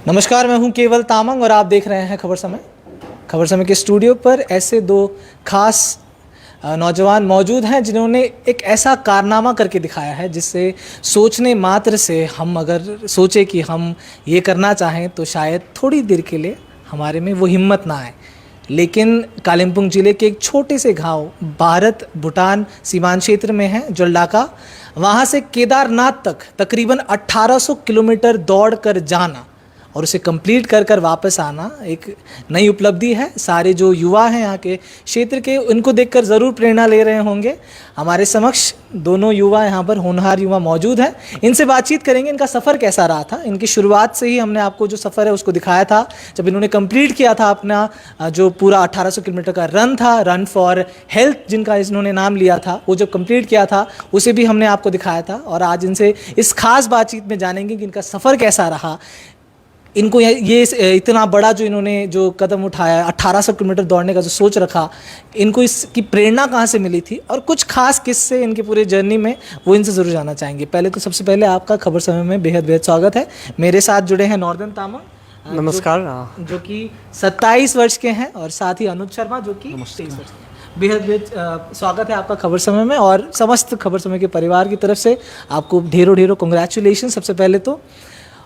नमस्कार, मैं हूं केवल तामंग और आप देख रहे हैं खबर समय। खबर समय के स्टूडियो पर ऐसे दो खास नौजवान मौजूद हैं जिन्होंने एक ऐसा कारनामा करके दिखाया है जिससे सोचने मात्र से हम अगर सोचे कि हम ये करना चाहें तो शायद थोड़ी देर के लिए हमारे में वो हिम्मत ना आए। लेकिन कालिम्पोंग ज़िले के एक छोटे से गांव भारत भूटान सीमांत क्षेत्र में है जोल्डाका, वहाँ से केदारनाथ तक तकरीबन 1800 किलोमीटर दौड़ कर जाना और उसे कंप्लीट कर कर वापस आना एक नई उपलब्धि है। सारे जो युवा हैं यहाँ के क्षेत्र के, उनको देखकर ज़रूर प्रेरणा ले रहे होंगे। हमारे समक्ष दोनों युवा यहाँ पर होनहार युवा मौजूद हैं। इनसे बातचीत करेंगे, इनका सफ़र कैसा रहा था। इनकी शुरुआत से ही हमने आपको जो सफ़र है उसको दिखाया था जब इन्होंने कंप्लीट किया था अपना जो पूरा 1800 किलोमीटर का रन था, रन फॉर हेल्थ जिनका इन्होंने नाम लिया था, वो जब कंप्लीट किया था उसे भी हमने आपको दिखाया था। और आज इनसे इस खास बातचीत में जानेंगे कि इनका सफ़र कैसा रहा, इनको ये इतना बड़ा जो इन्होंने जो कदम उठाया, 1800 किलोमीटर दौड़ने का जो सोच रखा, इनको इसकी प्रेरणा कहाँ से मिली थी और कुछ खास किस्से इनके पूरे जर्नी में, वो इनसे ज़रूर जानना चाहेंगे। पहले तो सबसे पहले आपका खबर समय में बेहद बेहद स्वागत है। मेरे साथ जुड़े हैं नॉर्दन तामंग, नमस्कार, जो कि 27 वर्ष के हैं, और साथ ही अनुज शर्मा जो कि 23 वर्ष के हैं। बेहद बेहद स्वागत है आपका खबर समय में, और समस्त खबर समय के परिवार की तरफ से आपको ढेरों ढेरों कांग्रेचुलेशन सबसे पहले तो।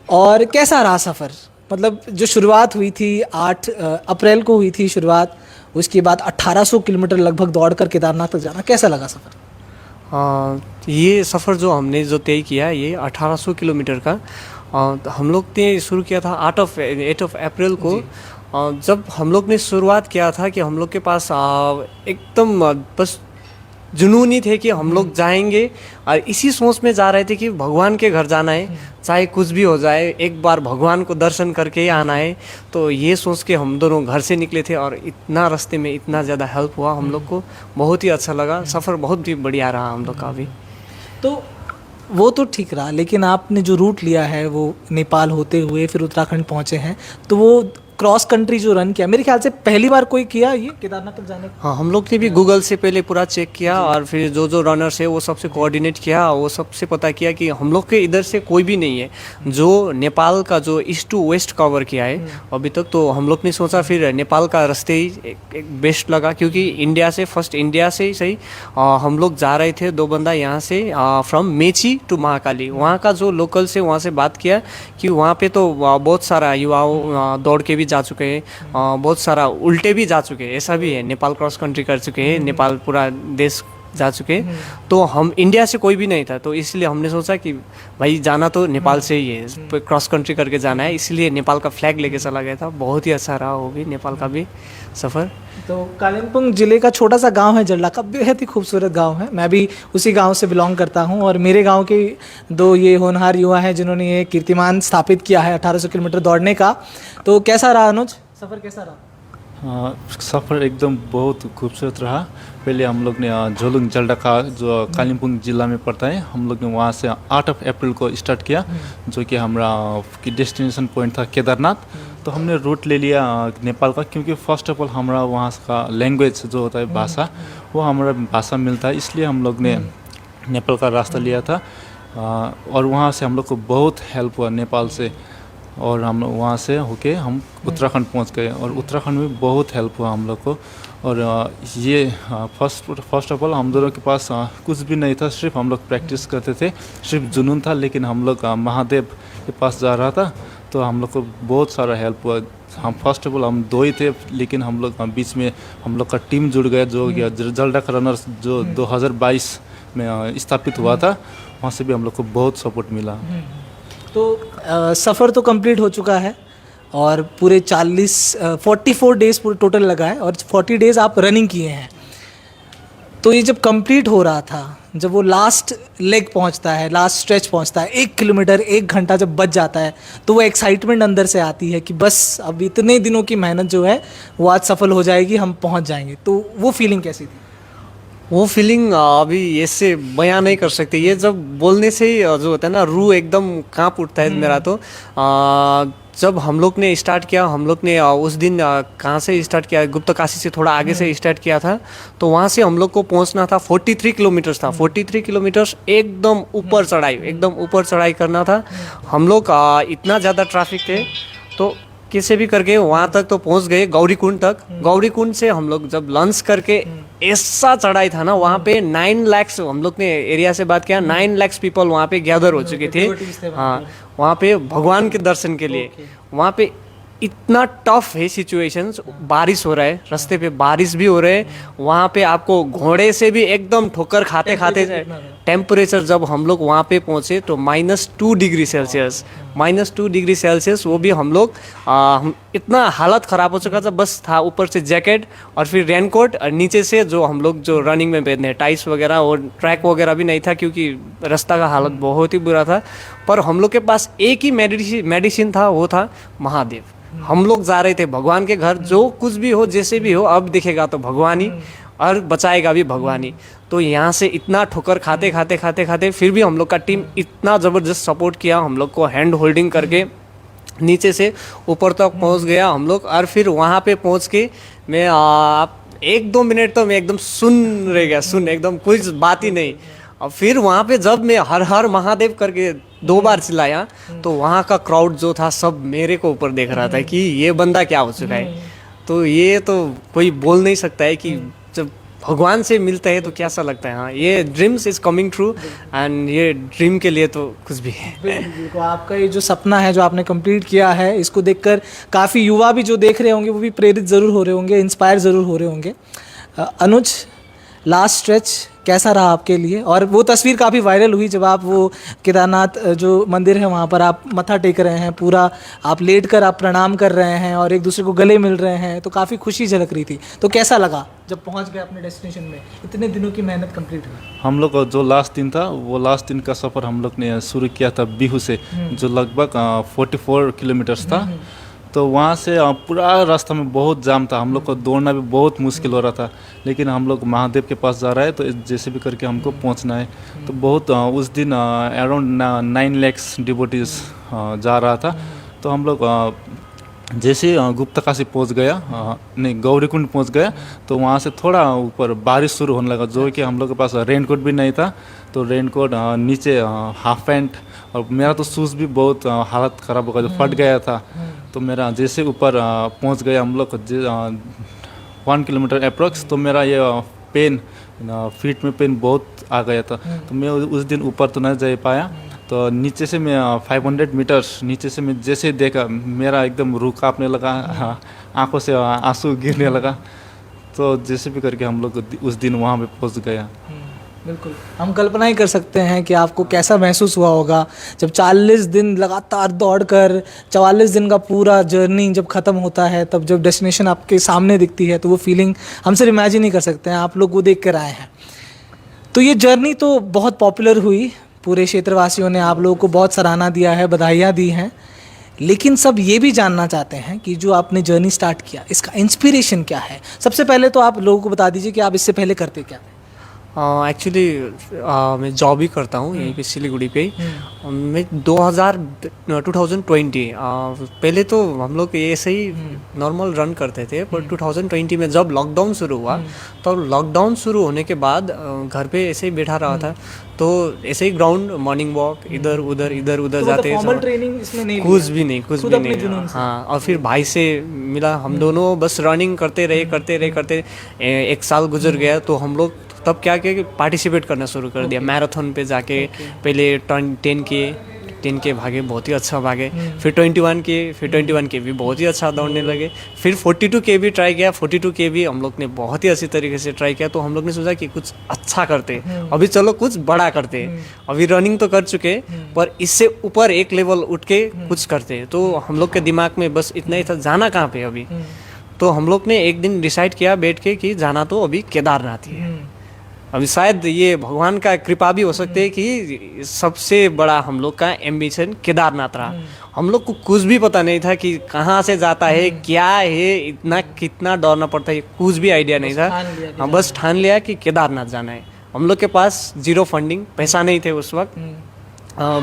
और कैसा रहा सफ़र, मतलब जो शुरुआत हुई थी 8 अप्रैल को हुई थी शुरुआत, उसके बाद 1800 किलोमीटर लगभग दौड़कर केदारनाथ तक जाना, कैसा लगा सफ़र? ये सफ़र जो हमने जो तय किया ये 1800 किलोमीटर का हम लोग ने शुरू किया था 8 अप्रैल को। जब हम लोग ने शुरुआत किया था कि हम लोग के पास एकदम बस जुनून ही थे कि हम लोग जाएंगे, और इसी सोच में जा रहे थे कि भगवान के घर जाना है, चाहे कुछ भी हो जाए, एक बार भगवान को दर्शन करके ही आना है। तो ये सोच के हम दोनों घर से निकले थे, और इतना रास्ते में इतना ज़्यादा हेल्प हुआ हम लोग को, बहुत ही अच्छा लगा। सफ़र बहुत ही बढ़िया रहा हम लोग का भी। तो वो तो ठीक रहा, लेकिन आपने जो रूट लिया है वो नेपाल होते हुए फिर उत्तराखंड पहुँचे हैं, तो वो क्रॉस कंट्री जो रन किया, मेरे ख्याल से पहली बार कोई किया ये केदारनाथ तक जाने का। हाँ, हम लोग ने भी गूगल से पहले पूरा चेक किया, और फिर जो जो रनर्स है वो सबसे कोऑर्डिनेट किया, वो सबसे पता किया कि हम लोग के इधर से कोई भी नहीं है जो नेपाल का जो ईस्ट टू वेस्ट कवर किया है अभी तक। तो हम लोग ने सोचा फिर नेपाल का रास्ते ही एक बेस्ट लगा, क्योंकि इंडिया से ही सही हम लोग जा रहे थे। 2 बंदा यहाँ से फ्रॉम मेची टू महाकाली, वहाँ का जो लोकल से वहाँ से बात किया कि वहाँ पे तो बहुत सारा युवाओं दौड़ के भी जा चुके हैं, बहुत सारा उल्टे भी जा चुके हैं, ऐसा भी है, नेपाल क्रॉस कंट्री कर चुके हैं, नेपाल पूरा देश जा चुके हैं। तो हम इंडिया से कोई भी नहीं था, तो इसलिए हमने सोचा कि भाई जाना तो नेपाल से ही है, क्रॉस कंट्री करके जाना है, इसलिए नेपाल का फ्लैग लेके चला गया था। बहुत ही अच्छा रहा वो भी, नेपाल का भी सफ़र। तो कालिम्पोंग ज़िले का छोटा सा गांव है जोल्डाका, बेहद ही खूबसूरत गांव है। मैं भी उसी गांव से बिलोंग करता हूं, और मेरे गांव के 2 ये होनहार युवा हैं जिन्होंने ये कीर्तिमान स्थापित किया है 1800 किलोमीटर दौड़ने का। तो कैसा रहा अनुज, सफ़र कैसा रहा? सफ़र एकदम बहुत खूबसूरत रहा। पहले हम लोग ने झोलुङ जोल्डाका जो कालिम्पोंग ज़िला में पड़ता है, हम लोग ने वहाँ से 8 अप्रैल को स्टार्ट किया, जो कि हमारा डेस्टिनेशन पॉइंट था केदारनाथ। तो हमने रूट ले लिया नेपाल का, क्योंकि फर्स्ट ऑफ ऑल हमारा वहाँ का लैंग्वेज जो होता है भाषा, वो हमारा भाषा मिलता है, इसलिए हम लोग ने नेपाल का रास्ता लिया था। और वहाँ से हम लोग को बहुत हेल्प हुआ नेपाल से, और हम लोग वहाँ से होके हम उत्तराखंड पहुँच गए, और उत्तराखंड में बहुत हेल्प हुआ हम लोग को। और ये फर्स्ट ऑफ ऑल हम दोनों के पास कुछ भी नहीं था, सिर्फ हम लोग प्रैक्टिस करते थे, सिर्फ जुनून था। लेकिन हम लोग महादेव के पास जा रहा था, तो हम लोग को बहुत सारा हेल्प हुआ। हम फर्स्ट ऑफ ऑल हम 2 ही थे, लेकिन हम लोग बीच में हम लोग का टीम जुड़ गया, जो जोल्डाका रनर्स जो 2022 में स्थापित हुआ था, वहाँ से भी हम लोग को बहुत सपोर्ट मिला। तो सफ़र तो कंप्लीट हो चुका है, और पूरे 44 डेज़ पूरे टोटल लगा है, और 40 डेज़ आप रनिंग किए हैं। तो ये जब कंप्लीट हो रहा था, जब वो लास्ट लेग पहुंचता है, लास्ट स्ट्रेच पहुंचता है, 1 किलोमीटर 1 घंटा जब बच जाता है, तो वो एक्साइटमेंट अंदर से आती है कि बस अब इतने दिनों की मेहनत जो है वो आज सफल हो जाएगी, हम पहुंच जाएंगे। तो वो फीलिंग कैसी थी? वो फीलिंग अभी ऐसे बयान नहीं कर सकते, ये जब बोलने से ही जो होता है ना, रूह एकदम कांप उठता है मेरा। तो जब हम लोग ने स्टार्ट किया, हम लोग ने उस दिन कहाँ से स्टार्ट किया, गुप्त काशी से थोड़ा आगे से स्टार्ट किया था। तो वहाँ से हम लोग को पहुँचना था 43 किलोमीटर्स था, 43 किलोमीटर्स एकदम ऊपर चढ़ाई, एकदम ऊपर चढ़ाई करना था। हम लोग इतना ज़्यादा ट्रैफिक थे, तो कैसे भी करके वहाँ तक तो पहुँच गए, गौरी कुंड तक। गौरी कुंड से हम लोग जब लंच करके ऐसा चढ़ाई था ना, वहाँ पे 9 lakhs, हम लोग ने एरिया से बात किया, 9 lakhs पीपल वहाँ पे गैदर हो चुके थे। devotees थे हाँ, वहाँ पे भगवान के दर्शन के लिए। वहाँ पे इतना टफ है सिचुएशंस, बारिश हो रहा है, रास्ते पे बारिश भी हो रहे है, वहाँ पे आपको घोड़े से भी एकदम ठोकर खाते खाते टेम्परेचर जब हम लोग वहाँ पे पहुँचे तो -2 डिग्री सेल्सियस, -2 डिग्री सेल्सियस। वो भी हम लोग इतना हालत ख़राब हो चुका था, बस था ऊपर से जैकेट और फिर रेनकोट, और नीचे से जो हम लोग जो रनिंग में पहनते हैं टाइट्स वगैरह, और ट्रैक वगैरह भी नहीं था क्योंकि रास्ता का हालत बहुत ही बुरा था। पर हम लोग के पास एक ही मेडिसिन था, वो था महादेव। हम लोग जा रहे थे भगवान के घर, जो कुछ भी हो जैसे भी हो अब दिखेगा तो भगवान ही, और बचाएगा भी भगवान ही। तो यहाँ से इतना ठोकर खाते खाते खाते खाते फिर भी हम लोग का टीम इतना ज़बरदस्त सपोर्ट किया, हम लोग को हैंड होल्डिंग करके नीचे से ऊपर तक पहुँच गया हम लोग। और फिर वहाँ पे पहुँच के मैं 1-2 मिनट तो मैं एकदम सुन रह गया, एकदम कुछ बात ही नहीं। और फिर वहाँ पे जब मैं हर हर महादेव करके 2 बार चिल्लाया तो वहाँ का क्राउड जो था सब मेरे को ऊपर देख रहा था कि ये बंदा क्या हो चुका है। तो ये तो कोई बोल नहीं सकता है कि जब भगवान से मिलता है तो कैसा लगता है। हाँ, ये dreams is coming true, and ये ड्रीम के लिए तो कुछ भी है। बिल्कुल, आपका ये जो सपना है जो आपने कंप्लीट किया है, इसको देखकर काफ़ी युवा भी जो देख रहे होंगे वो भी प्रेरित ज़रूर हो रहे होंगे, इंस्पायर ज़रूर हो रहे होंगे। अनुज, लास्ट स्ट्रेच कैसा रहा आपके लिए? और वो तस्वीर काफ़ी वायरल हुई जब आप वो केदारनाथ जो मंदिर है वहाँ पर आप मत्था टेक रहे हैं, पूरा आप लेट कर आप प्रणाम कर रहे हैं और एक दूसरे को गले मिल रहे हैं, तो काफ़ी खुशी झलक रही थी। तो कैसा लगा जब पहुँच गए अपने डेस्टिनेशन में, इतने दिनों की मेहनत कंप्लीट हुई? हम लोग का जो लास्ट दिन था, वो लास्ट दिन का सफ़र हम लोग ने शुरू किया था बिहू से, जो लगभग 44 किलोमीटर्स था। तो वहाँ से पूरा रास्ता में बहुत जाम था, हम लोग को दौड़ना भी बहुत मुश्किल हो रहा था, लेकिन हम लोग महादेव के पास जा रहा है तो जैसे भी करके हमको पहुँचना है। तो बहुत उस दिन अराउंड 9 lakhs डिवोटीज जा रहा था। तो हम लोग जैसे गुप्तकाशी पहुँच गया, नहीं गौरीकुंड पहुँच गया, तो वहाँ से थोड़ा ऊपर बारिश शुरू होने लगा, जो कि हम लोग के पास रेनकोट भी नहीं था। तो रेनकोट नीचे हाफ पैंट, और मेरा तो शूज़ भी बहुत हालत ख़राब हो गया, जो फट गया था। तो मेरा जैसे ऊपर पहुंच गया हम लोग 1 किलोमीटर अप्रॉक्स, तो मेरा ये पेन फीट में पेन बहुत आ गया था। तो मैं उस दिन ऊपर तो नहीं जा पाया। तो नीचे से मैं 500 मीटर्स नीचे से मैं जैसे देखा, मेरा एकदम रूह कांपने लगा, आंखों से आंसू गिरने लगा। तो जैसे भी करके हम लोग उस दिन वहाँ पे पहुँच गया। बिल्कुल, हम कल्पना ही कर सकते हैं कि आपको कैसा महसूस हुआ होगा जब 40 दिन लगातार दौड़कर 44 दिन का पूरा जर्नी जब ख़त्म होता है, तब जब डेस्टिनेशन आपके सामने दिखती है तो वो फीलिंग हम सिर्फ इमेजिन ही कर सकते हैं। आप लोग वो देख कर आए हैं। तो ये जर्नी तो बहुत पॉपुलर हुई, पूरे क्षेत्रवासियों ने आप लोगों को बहुत सराहना दिया है, बधाइयाँ दी हैं, लेकिन सब ये भी जानना चाहते हैं कि जो आपने जर्नी स्टार्ट किया इसका इंस्पिरेशन क्या है। सबसे पहले तो आप लोगों को बता दीजिए कि आप इससे पहले करते क्या थे। एक्चुअली मैं जॉब ही करता हूँ यहीं पे सिलीगुड़ी पे ही। मैं 2020 पहले तो हम लोग ऐसे ही नॉर्मल रन करते थे, पर 2020 में जब लॉकडाउन शुरू हुआ, तो लॉकडाउन शुरू होने के बाद घर पे ऐसे ही बैठा रहा था। तो ऐसे ही ग्राउंड मॉर्निंग वॉक इधर उधर जाते हैं, फॉर्मल ट्रेनिंग इसमें नहीं, कुछ भी नहीं। हाँ, और फिर भाई से मिला, हम दोनों बस रनिंग करते रहे। 1 साल गुजर गया, तो हम लोग तब क्या किया कि पार्टिसिपेट करना शुरू कर दिया। मैराथन पे जाके पहले 10 के भागे, बहुत ही अच्छा भागे। फिर 21 के भी बहुत ही अच्छा दौड़ने लगे। फिर 42 के भी ट्राई किया। 42 के भी हम लोग ने बहुत ही अच्छी तरीके से ट्राई किया। तो हम लोग ने सोचा कि कुछ अच्छा करते, अभी चलो कुछ बड़ा करते। अभी रनिंग तो कर चुके, पर इससे ऊपर एक लेवल उठ के कुछ करते। तो हम लोग के दिमाग में बस इतना ही था, जाना कहाँ पे अभी। तो हम लोग ने एक दिन डिसाइड किया बैठ के कि जाना तो अभी केदारनाथ ही है। अभी शायद ये भगवान का कृपा भी हो सकते है कि सबसे बड़ा हम लोग का एम्बिशन केदारनाथ रहा। हम लोग को कुछ भी पता नहीं था कि कहाँ से जाता है, क्या है, इतना कितना दौड़ना पड़ता है, कुछ भी आइडिया नहीं था। हम बस ठान लिया कि केदारनाथ जाना है। हम लोग के पास 0 फंडिंग, पैसा नहीं थे उस वक्त।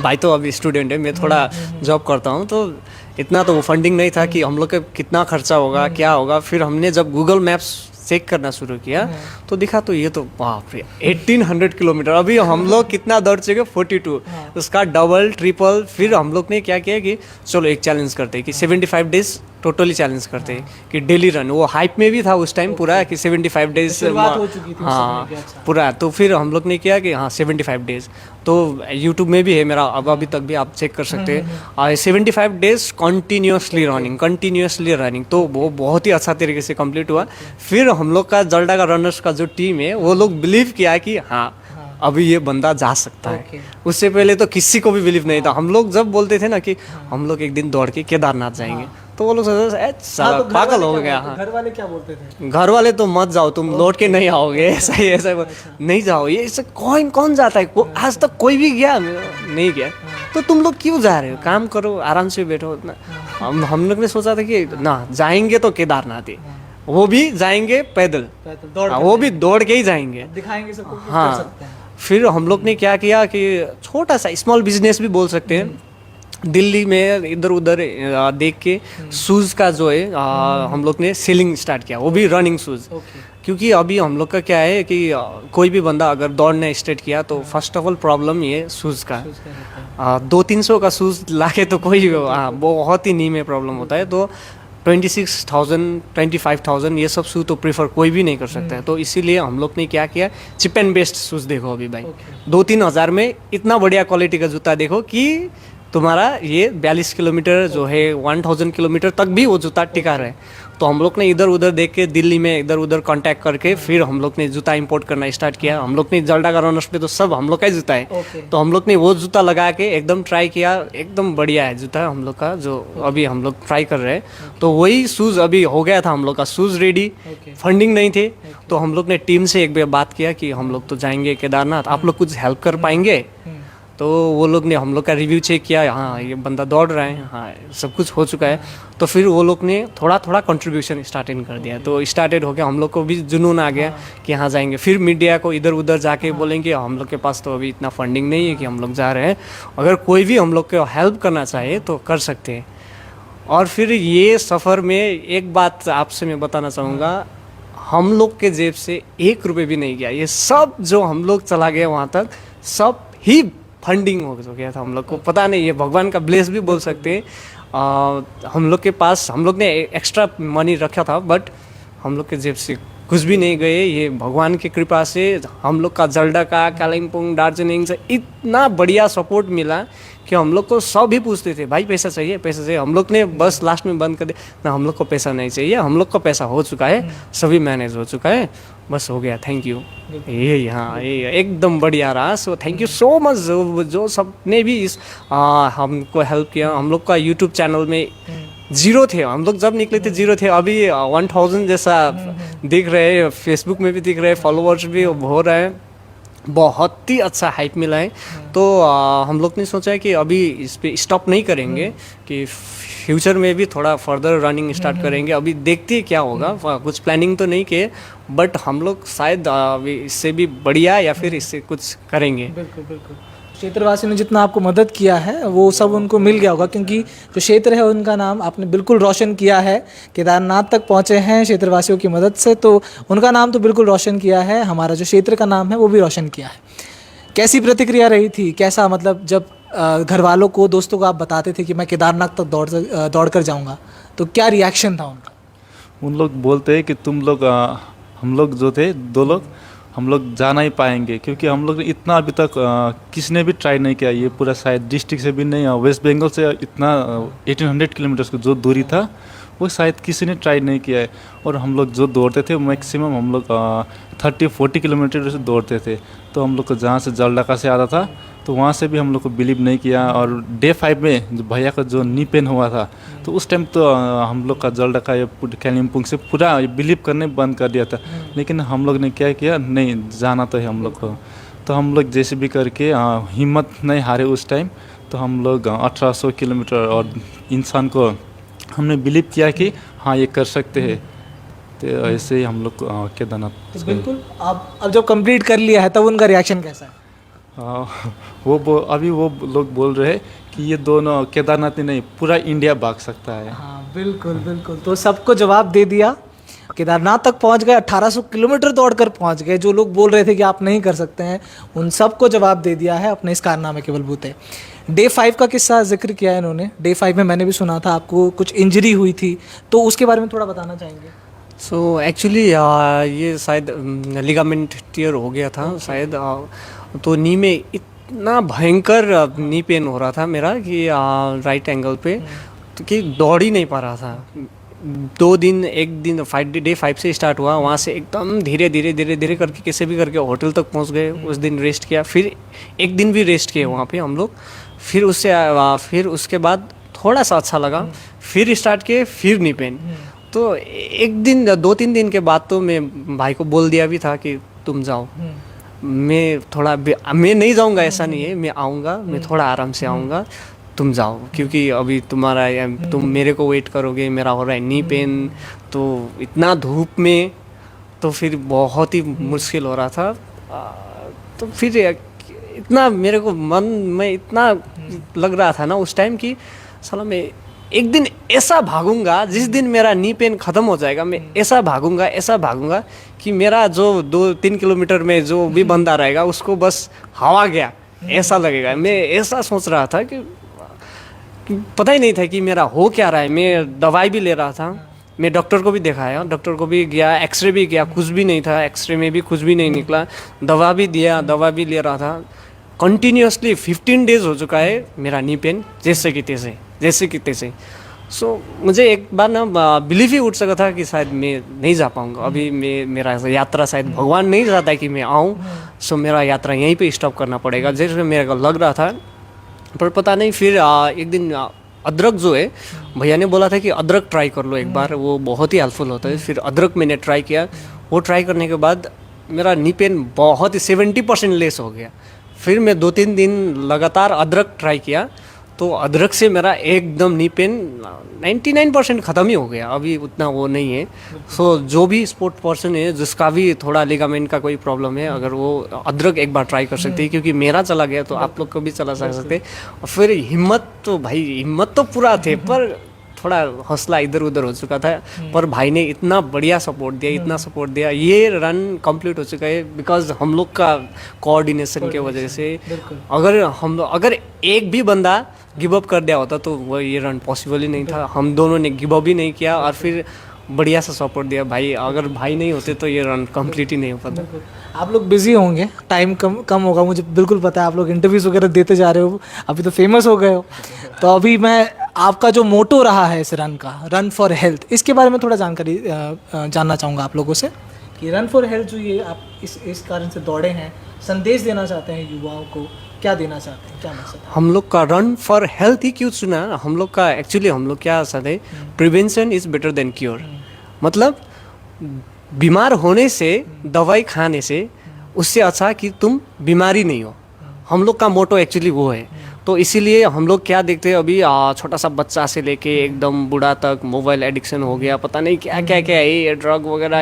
भाई तो अभी स्टूडेंट है, मैं थोड़ा जॉब करता हूँ, तो इतना तो वो फंडिंग नहीं था कि हम लोग का कितना खर्चा होगा, क्या होगा। फिर हमने जब गूगल मैप्स चेक करना शुरू किया तो दिखा तो ये तो बाप रे 1800 किलोमीटर। अभी हम लोग कितना दौड़ चुके 42, उसका डबल ट्रिपल। फिर हम लोग ने क्या किया कि चलो एक चैलेंज करते हैं कि 75 डेज टोटली चैलेंज करते हैं कि डेली रन। वो हाइप में भी था उस टाइम पूरा कि 75 डेज शुरुआत हो चुकी थी उस हाँ समय की, अच्छा। पूरा। तो फिर हम लोग ने किया कि हाँ 75 डेज, तो यूट्यूब में भी है मेरा, अब अभी तक भी आप चेक कर सकते हैं। 75 डेज कंटिन्यूसली रनिंग, तो वो बहुत ही अच्छा तरीके से कंप्लीट हुआ। फिर हम लोग का जल्डा का रनर्स का जो टीम है वो लोग बिलीव किया कि हाँ अभी ये बंदा जा सकता है। उससे पहले तो किसी को भी बिलीव नहीं था। हम लोग जब बोलते थे ना कि हम लोग एक दिन दौड़ के केदारनाथ जाएंगे, तो वो लोग साला तो घर पागल वाले हो क्या गया। बोलते- हाँ घर वाले क्या बोलते थे? घर वाले तो मत जाओ, तुम लौट के नहीं आओगे, ऐसा ही ऐसा नहीं जाओ, ये ऐसे कौन कौन जाता है, आज तक कोई भी गया नहीं गया, तो तुम लोग क्यों जा रहे हो, काम करो आराम से बैठो ना। हम लोग ने सोचा था कि ना जाएंगे तो केदारनाथ ही, वो भी जाएंगे पैदल, दौड़ हाँ, वो भी दौड़ के ही जाएंगे। दिखाएंगे सबको कि कर हाँ सकते हैं। फिर हम लोग ने क्या किया कि छोटा सा स्मॉल बिजनेस भी बोल सकते हैं, दिल्ली में इधर उधर देख के शूज़ का जो है हम लोग ने सेलिंग स्टार्ट किया, वो भी रनिंग शूज़। क्योंकि अभी हम लोग का क्या है कि कोई भी बंदा अगर दौड़ने स्टार्ट किया तो फर्स्ट ऑफ ऑल प्रॉब्लम ये शूज़ का, 200-300 का शूज़ लाके तो कोई बहुत ही नी में प्रॉब्लम होता है। तो 26,000 25,000 ये सब शूज़ तो प्रीफर कोई भी नहीं कर सकता है। तो इसीलिए हम लोग ने क्या किया, चिप एंड बेस्ट शूज़ देखो अभी भाई, 2-3 हज़ार में इतना बढ़िया क्वालिटी का जूता देखो कि तुम्हारा ये 42 किलोमीटर जो है 1000 किलोमीटर तक भी वो जूता टिका रहे। तो हम लोग ने इधर उधर देख के दिल्ली में इधर उधर कांटेक्ट करके फिर हम लोग ने जूता इंपोर्ट करना स्टार्ट किया। हम लोग ने जल्डा का रनर्स पे तो सब हम लोग का ही जूता है, तो हम लोग ने वो जूता लगा के एकदम ट्राई किया, एकदम बढ़िया है जूता हम लोग का जो अभी हम लोग ट्राई कर रहे हैं। तो वही शूज़ अभी हो गया था हम लोग का शूज़ रेडी, फंडिंग नहीं थे, तो हम लोग ने टीम से एक बार बात किया कि हम लोग तो जाएंगे केदारनाथ, आप लोग कुछ हेल्प कर पाएंगे। तो वो लोग ने हम लोग का रिव्यू चेक किया, हाँ ये बंदा दौड़ रहा है, हाँ सब कुछ हो चुका है। तो फिर वो लोग ने थोड़ा थोड़ा कंट्रीब्यूशन स्टार्टेड कर दिया, तो स्टार्टेड हो गया, हम लोग को भी जुनून आ गया कि यहाँ जाएंगे। फिर मीडिया को इधर उधर जाके बोलेंगे हम लोग के पास तो अभी इतना फंडिंग नहीं है कि हम लोग जा रहे हैं, अगर कोई भी हम लोग को हेल्प करना चाहे तो कर सकते हैं। और फिर ये सफ़र में एक बात आपसे मैं बताना चाहूँगा, हम लोग के जेब से 1 रुपये भी नहीं गया, ये सब जो हम लोग चला गए वहाँ तक सब ही फंडिंग हो गया था। हम लोग को पता नहीं, ये भगवान का ब्लेस भी बोल सकते हैं। हम लोग के पास हम लोग ने एक्स्ट्रा मनी रखा था, बट हम लोग के जेब से कुछ भी नहीं गए, ये भगवान की कृपा से हम लोग का जल्डा का कालिम्पोंग दार्जिलिंग से इतना बढ़िया सपोर्ट मिला कि हम लोग को सब ही पूछते थे भाई पैसा चाहिए पैसा चाहिए। हम लोग ने बस लास्ट में बंद कर दिया ना, हम लोग को पैसा नहीं चाहिए, हम लोग का पैसा हो चुका है, सभी मैनेज हो चुका है, बस हो गया, थैंक यू। ये हाँ ये एकदम बढ़िया रहा। So thank you so much जो सब ने भी इस हमको हेल्प किया। हम लोग का यूट्यूब चैनल में 0 थे, हम लोग जब निकले थे 0 थे, अभी 1000 जैसा दिख रहे हैं, फेसबुक में भी दिख रहे हैं, फॉलोअर्स भी हो रहे हैं, बहुत ही अच्छा हाइप मिला है। तो हम लोग ने सोचा है कि अभी इस पे स्टॉप नहीं करेंगे, कि फ्यूचर में भी थोड़ा फर्दर रनिंग स्टार्ट करेंगे। अभी देखते हैं क्या होगा, कुछ प्लानिंग तो नहीं किए, बट हम लोग शायद इससे भी बढ़िया या फिर इससे कुछ करेंगे। बिल्कुल बिल्कुल, क्षेत्रवासियों ने जितना आपको मदद किया है वो सब उनको मिल गया होगा, क्योंकि जो क्षेत्र है उनका नाम आपने बिल्कुल रोशन किया है, केदारनाथ तक पहुँचे हैं क्षेत्रवासियों की मदद से, तो उनका नाम तो बिल्कुल रोशन किया है, हमारा जो क्षेत्र का नाम है वो भी रोशन किया है। कैसी प्रतिक्रिया रही थी, कैसा मतलब जब घर वालों को दोस्तों को आप बताते थे कि मैं केदारनाथ तक दौड़ कर जाऊँगा, तो क्या रिएक्शन था उनका? उन लोग बोलते हैं कि तुम लोग हम लोग जो थे 2 लोग हम लोग जा नहीं पाएंगे, क्योंकि हम लोग इतना अभी तक किसी ने भी ट्राई नहीं किया, ये पूरा शायद डिस्ट्रिक्ट से भी नहीं, वेस्ट बंगाल से इतना 1800 किलोमीटर का जो दूरी था वो शायद किसी ने ट्राई नहीं किया है। और हम लोग जो दौड़ते थे मैक्सिमम हम लोग 30-40 किलोमीटर से दौड़ते थे। तो हम लोग को जहाँ से जलडाका से आता था तो वहाँ से भी हम लोग को बिलीव नहीं किया। और डे 5 में जो भैया का जो नी पेन हुआ था तो उस टाइम तो हम लोग का जलडाका या कालिम्पोंग से पूरा बिलीव करने बंद कर दिया था। लेकिन हम लोग ने क्या किया, नहीं जाना तो है हम लोग को। तो हम लोग जैसे भी करके हिम्मत नहीं हारे उस टाइम। तो हम लोग 1800 किलोमीटर और इंसान को हमने बिलीव किया कि हाँ ये कर सकते हैं। तो ऐसे ही हम लोग केदारनाथ तो बिल्कुल अब जब कंप्लीट कर लिया है तब उनका रिएक्शन कैसा है? अभी वो लोग बोल रहे हैं कि ये दोनों केदारनाथ ही नहीं पूरा इंडिया भाग सकता है। हाँ बिल्कुल बिल्कुल, तो सबको जवाब दे दिया। केदारनाथ तक पहुंच गए, 1800 किलोमीटर दौड़कर पहुंच गए। जो लोग बोल रहे थे कि आप नहीं कर सकते हैं, उन सबको जवाब दे दिया है अपने इस कारनामे के बलबूते। डे 5 का किस्सा जिक्र किया है इन्होंने। डे 5 में मैंने भी सुना था आपको कुछ इंजरी हुई थी, तो उसके बारे में थोड़ा बताना चाहेंगे? सो एक्चुअली ये शायद लिगामेंट टियर हो गया था शायद। तो नी में इतना भयंकर नी पेन हो रहा था मेरा कि राइट एंगल पे, तो कि दौड़ ही नहीं पा रहा था। 2 दिन, एक दिन डे 5 से स्टार्ट हुआ, वहाँ से एकदम धीरे धीरे करके कैसे भी करके होटल तक पहुँच गए। उस दिन रेस्ट किया, फिर एक दिन भी रेस्ट किए वहाँ पे हम लोग। फिर फिर उसके बाद थोड़ा सा अच्छा लगा, फिर स्टार्ट किए, फिर नी पेन। तो एक दिन 2-3 दिन के बाद तो मैं भाई को बोल दिया भी था कि तुम जाओ, मैं नहीं जाऊंगा, ऐसा नहीं है, मैं आऊँगा, मैं थोड़ा आराम से आऊँगा, तुम जाओ, क्योंकि अभी तुम मेरे को वेट करोगे, मेरा हो रहा है नी पेन, तो इतना धूप में तो फिर बहुत ही मुश्किल हो रहा था। तो फिर इतना मेरे को मन में इतना लग रहा था ना उस टाइम कि साला मैं एक दिन ऐसा भागूंगा, जिस दिन मेरा नी पेन ख़त्म हो जाएगा, मैं ऐसा भागूंगा कि मेरा जो 2-3 किलोमीटर में जो भी बंदा रहेगा उसको बस हवा गया ऐसा लगेगा। मैं ऐसा सोच रहा था कि पता ही नहीं था कि मेरा हो क्या रहा है। मैं दवाई भी ले रहा था, मैं डॉक्टर को भी दिखाया, डॉक्टर को भी गया, एक्सरे भी किया, कुछ भी नहीं था, एक्सरे में भी कुछ भी नहीं निकला। दवा भी दिया, दवा भी ले रहा था। कंटिन्यूसली 15 डेज हो चुका है मेरा नी पेन, जैसे कि तैसे। सो मुझे एक बार ना बिलीव ही उठ सका था कि शायद मैं नहीं जा पाऊँगा अभी। मेरा यात्रा शायद भगवान नहीं चाहता है कि मैं आऊँ, सो मेरा यात्रा यहीं पे स्टॉप करना पड़ेगा, जैसे मेरे को लग रहा था। पर पता नहीं, फिर एक दिन अदरक जो है, भैया ने बोला था कि अदरक ट्राई कर लो एक बार, वो बहुत ही हेल्पफुल होता है। फिर अदरक मैंने ट्राई किया, वो ट्राई करने के बाद मेरा नी पेन बहुत ही 70% लेस हो गया। फिर मैं 2-3 दिन लगातार अदरक ट्राई किया, तो अदरक से मेरा एकदम नी पेन 99% ख़त्म ही हो गया। अभी उतना वो नहीं है। सो जो भी स्पोर्ट पर्सन है जिसका भी थोड़ा लिगामेंट का कोई प्रॉब्लम है, अगर वो अदरक एक बार ट्राई कर सकते हैं, क्योंकि मेरा चला गया तो आप लोग को भी चला सकते। और फिर हिम्मत तो पूरा थे, पर थोड़ा हौसला इधर उधर हो चुका था। पर भाई ने इतना बढ़िया सपोर्ट दिया, ये रन कंप्लीट हो चुका है बिकॉज हम लोग का कोऑर्डिनेशन के वजह से। अगर एक भी बंदा गिव अप कर दिया होता तो वो ये रन पॉसिबल ही नहीं था। हम दोनों ने गिव अप ही नहीं किया और फिर बढ़िया सा सपोर्ट दिया भाई। अगर भाई नहीं होते तो ये रन कंप्लीट ही नहीं हो पाता। आप लोग बिजी होंगे, टाइम कम होगा, मुझे बिल्कुल पता है। आप लोग इंटरव्यूज़ वगैरह देते जा रहे हो, अभी तो फेमस हो गए हो। तो अभी मैं आपका जो मोटो रहा है इस रन का, रन फॉर हेल्थ, इसके बारे में थोड़ा जानकारी जानना चाहूँगा आप लोगों से कि रन फॉर हेल्थ जो ये आप इस कारण से दौड़े हैं, संदेश देना चाहते हैं युवाओं को, क्या देना चाहते हैं, क्या मकसद है? हम लोग का रन फॉर हेल्थ ही क्यों चुना? हम लोग का एक्चुअली हम लोग क्या चाहते हैं, prevention is better than cure. मतलब बीमार होने से, दवाई खाने से, उससे अच्छा कि तुम बीमारी नहीं हो। हम लोग का मोटो एक्चुअली वो है। तो इसीलिए हम लोग क्या देखते हैं अभी, छोटा सा बच्चा से लेके एकदम बूढ़ा तक मोबाइल एडिक्शन हो गया, पता नहीं क्या क्या क्या है, ये ड्रग वगैरह,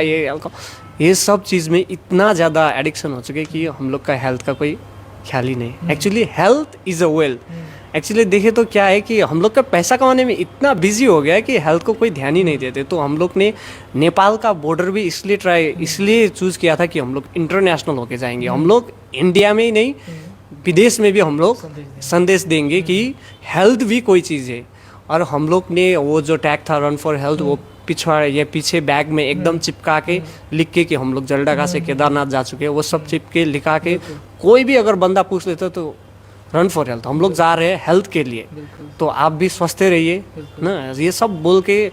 ये सब चीज़ में इतना ज़्यादा एडिक्शन हो चुके कि हम लोग का हेल्थ का कोई ख्याल ही नहीं। Actually health is a wealth. Actually देखें तो क्या है कि हम लोग का पैसा कमाने में इतना बिजी हो गया है कि हेल्थ को कोई ध्यान ही नहीं देते। तो हम लोग ने नेपाल का बॉर्डर भी इसलिए चूज़ किया था कि हम लोग इंटरनेशनल होके जाएंगे। हम लोग इंडिया में ही नहीं, विदेश में भी हम लोग संदेश देंगे कि हेल्थ भी कोई चीज़ है। और हम लोग ने वो जो टैग था रन फॉर हेल्थ, वो पीछे बैग में एकदम चिपका के लिख के कि हम लोग जलढका से केदारनाथ जा चुके हैं, वो सब चिपके लिखा के, कोई भी अगर बंदा पूछ लेता तो रन फॉर हेल्थ, हम लोग जा रहे हैं हेल्थ के लिए, तो आप भी स्वस्थ रहिए ना, ये सब बोल के।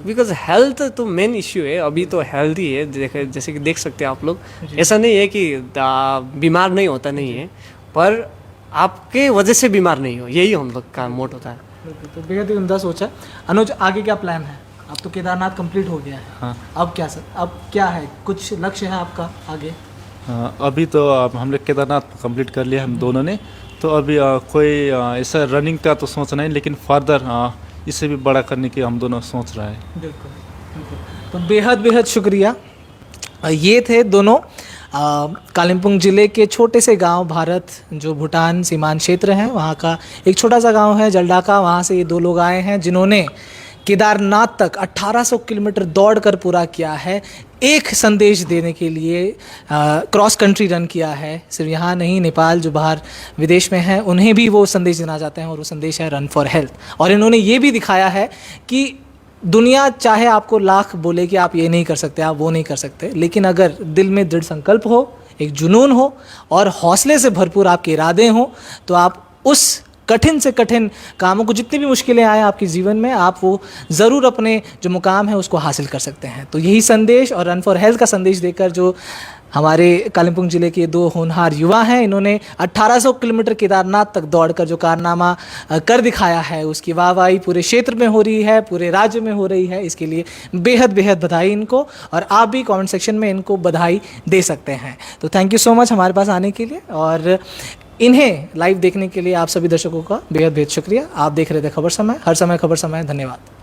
बिकॉज हेल्थ तो मेन इश्यू है अभी, तो हेल्थ ही है। जैसे कि देख सकते हैं आप लोग, ऐसा नहीं है कि बीमार नहीं होता नहीं है, पर आपके वजह से बीमार नहीं हो, यही हम लोग का मोट होता है। तो बेहद ही उम्दा सोचा। अनुज, आगे क्या प्लान है? अब तो केदारनाथ कंप्लीट हो गया है। हाँ। अब क्या है, कुछ लक्ष्य है आपका आगे? अभी तो हम लोग केदारनाथ कंप्लीट कर लिया हम दोनों ने, तो अभी कोई ऐसा रनिंग का तो सोच नहीं, लेकिन फर्दर इससे भी बड़ा करने की हम दोनों सोच रहे हैं। बिल्कुल। तो बेहद शुक्रिया। ये थे दोनों कालिम्पोंग ज़िले के छोटे से गांव, भारत जो भूटान सीमांत क्षेत्र है वहाँ का एक छोटा सा गांव है जलढका। वहाँ से ये दो लोग आए हैं जिन्होंने केदारनाथ तक 1800 किलोमीटर दौड़कर पूरा किया है, एक संदेश देने के लिए क्रॉस कंट्री रन किया है। सिर्फ यहाँ नहीं, नेपाल जो बाहर विदेश में हैं उन्हें भी वो संदेश देना चाहते हैं और वो संदेश है रन फॉर हेल्थ। और इन्होंने ये भी दिखाया है कि दुनिया चाहे आपको लाख बोले कि आप ये नहीं कर सकते, आप वो नहीं कर सकते, लेकिन अगर दिल में दृढ़ संकल्प हो, एक जुनून हो और हौसले से भरपूर आपके इरादे हों, तो आप उस कठिन से कठिन कामों को, जितनी भी मुश्किलें आए आपके जीवन में, आप वो ज़रूर अपने जो मुकाम है उसको हासिल कर सकते हैं। तो यही संदेश और रन फॉर हेल्थ का संदेश देकर जो हमारे कालिम्पोंग ज़िले के दो होनहार युवा हैं, इन्होंने 1800 किलोमीटर केदारनाथ तक दौड़कर जो कारनामा कर दिखाया है, उसकी वाहवाही पूरे क्षेत्र में हो रही है, पूरे राज्य में हो रही है। इसके लिए बेहद बेहद बधाई इनको, और आप भी कमेंट सेक्शन में इनको बधाई दे सकते हैं। तो थैंक यू सो मच हमारे पास आने के लिए, और इन्हें लाइव देखने के लिए आप सभी दर्शकों का बेहद बेहद शुक्रिया। आप देख रहे थे खबर समय, हर समय खबर समय। धन्यवाद।